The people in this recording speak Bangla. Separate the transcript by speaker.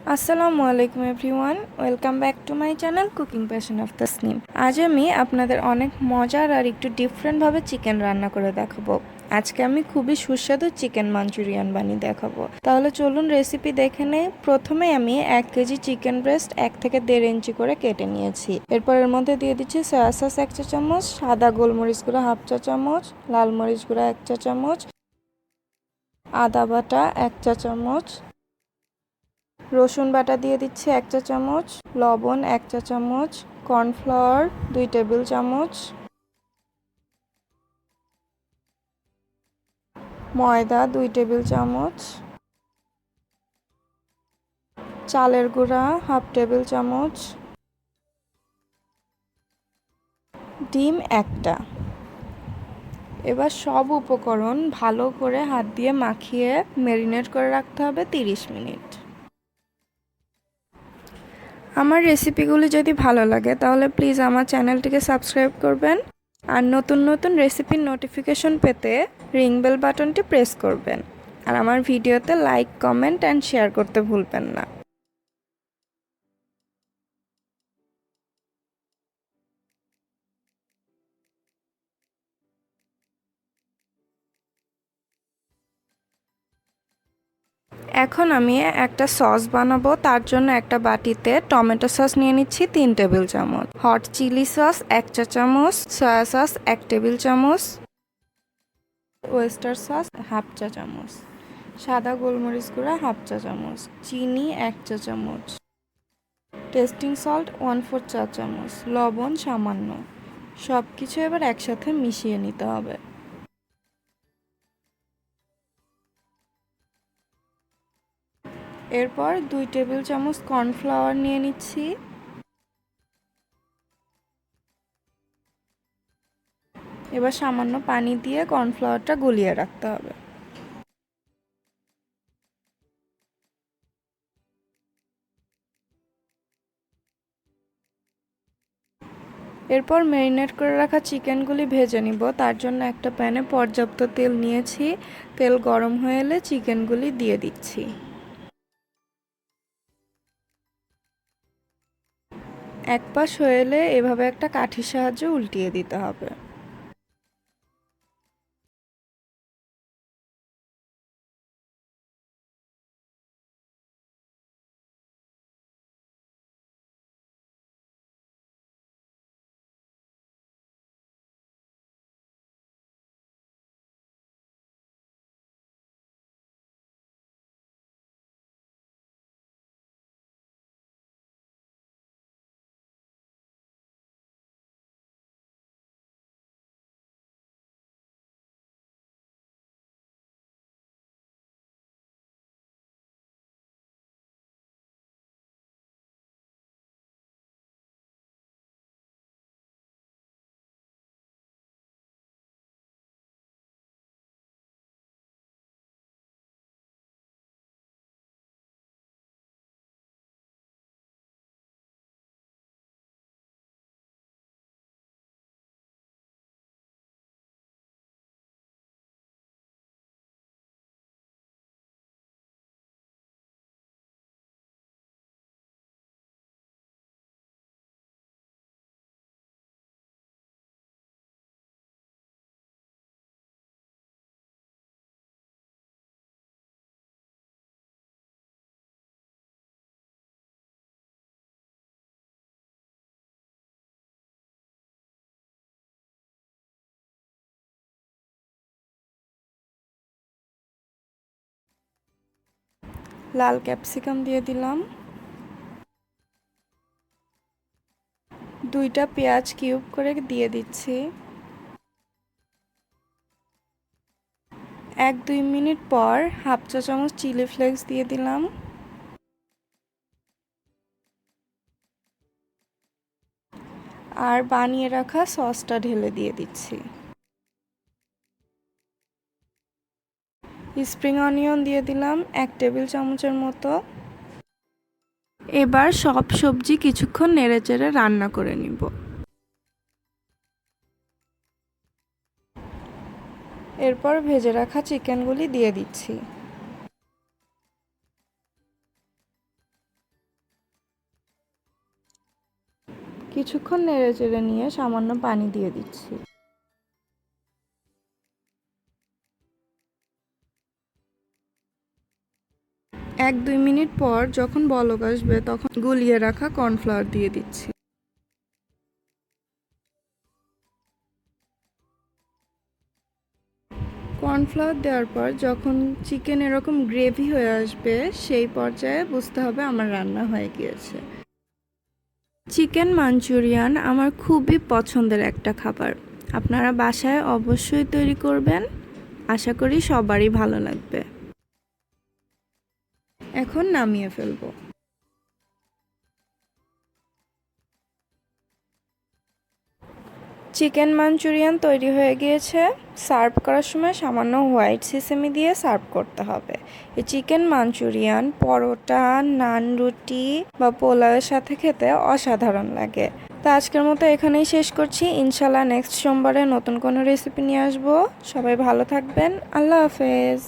Speaker 1: আসসালামু আলাইকুম everyone, welcome back to my channel cooking passion of Tasnim. আজ আমি আপনাদের অনেক মজার আর একটু ডিফারেন্টভাবে চিকেন রান্না করে দেখাবো। আজকে আমি খুবই সুস্বাদু চিকেন মাঞ্চুরিয়ান বানিয়ে দেখাবো। তাহলে চলুন রেসিপি দেখে নেই। প্রথমে আমি 1 কেজি চিকেন ব্রেস্ট 1 থেকে 1.5 ইঞ্চি করে কেটে নিয়েছি। এরপর এর মধ্যে দিয়ে দিচ্ছি সয়া সস 1 চা চামচ, সাদা গোলমরিচ গুঁড়া 1/2 চা চামচ, লাল মরিচ গুঁড়া 1 চা চামচ, আদা বাটা 1 চা চামচ, রসুন বাটা দিয়ে দিচ্ছি 1 চা চামচ, লবণ 1 চা চামচ, কর্নফ্লাওয়ার 2 টেবিল চামচ, ময়দা 2 টেবিল চামচ, চালের গুঁড়া 1/2 টেবিল চামচ, ডিম 1টা। এবার সব উপকরণ ভালো করে হাত দিয়ে মাখিয়ে ম্যারিনেট করে রাখতে হবে 30 মিনিট। আমার রেসিপিগুলি যদি ভালো লাগে তাহলে প্লিজ আমার চ্যানেলটিকে সাবস্ক্রাইব করবেন আর নতুন নতুন রেসিপির নোটিফিকেশন পেতে রিং বেল বাটনটি প্রেস করবেন। আর আমার ভিডিওতে লাইক, কমেন্ট অ্যান্ড শেয়ার করতে ভুলবেন না। এখন আমি একটা সস বানাবো। তার জন্য একটা বাটিতে টমেটো সস নিয়ে নিচ্ছি 3 টেবিল চামচ, হট চিলি সস 1 চা চামচ, সয়া সস 1 টেবিল চামচ, ওয়েস্টার সস 1/2 চা চামচ, সাদা গোলমরিচ গুঁড়া 1/2 চা চামচ, চিনি 1 চা চামচ, টেস্টিং সল্ট 1/4 চা চামচ, লবণ সামান্য। সব কিছু এবার একসাথে মিশিয়ে নিতে হবে। এরপর 2 টেবিল চামচ কর্নফ্লাওয়ার নিয়ে নিচ্ছি। এবার সামান্য পানি দিয়ে কর্নফ্লাওয়ারটা গলিয়ে রাখতে হবে। এরপর ম্যারিনেট করে রাখা চিকেনগুলি ভেজে নিব। তার জন্য একটা প্যানে পর্যাপ্ত তেল নিয়েছি। তেল গরম হয়ে এলে চিকেনগুলি দিয়ে দিচ্ছি। এক পাশ হয়ে এলে এভাবে একটা কাঠির সাহায্যে উল্টিয়ে দিতে হবে। লাল ক্যাপসিকাম দিয়ে দিলাম। 2টা পেঁয়াজ কিউব করে দিয়ে দিচ্ছি। 1-2 মিনিট পর 1/2 চা চামচ চিলি ফ্লেক্স দিয়ে দিলাম। আর বানিয়ে রাখা সসটা ঢেলে দিয়ে দিচ্ছি। স্প্রিং অনিয়ন দিয়ে দিলাম 1 টেবিল চামচের মতো। এবার সব সবজি কিছুক্ষণ নেড়েচেড়ে রান্না করে নিব। এরপর ভেজে রাখা চিকেনগুলি দিয়ে দিচ্ছি। কিছুক্ষণ নেড়ে চেড়ে নিয়ে সামান্য পানি দিয়ে দিচ্ছি। 1-2 মিনিট পর যখন বলক আসবে তখন গুলিয়ে রাখা কর্নফ্লাওয়ার দিয়ে দিচ্ছি। কর্নফ্লাওয়ার দেওয়ার পর যখন চিকেন এরকম গ্রেভি হয়ে আসবে সেই পর্যায়ে বুঝতে হবে আমার রান্না হয়ে গিয়েছে। চিকেন মাঞ্চুরিয়ান আমার খুবই পছন্দের একটা খাবার। আপনারা বাসায় অবশ্যই তৈরি করবেন, আশা করি সবারই ভালো লাগবে। এখন নামিয়ে ফেলবো। চিকেন মাঞ্চুরিয়ান তৈরি হয়ে গিয়েছে। সার্ভ করার সময় সামান্য হোয়াইট সিসেমি দিয়ে সার্ভ করতে হবে। এই চিকেন মাঞ্চুরিয়ান পরোটা, নান, রুটি বা পোলাওয়ের সাথে খেতে অসাধারণ লাগে। তো আজকের মতো এখানেই শেষ করছি। ইনশাল্লাহ নেক্সট সোমবারে নতুন কোনো রেসিপি নিয়ে আসবো। সবাই ভালো থাকবেন। আল্লাহ হাফেজ।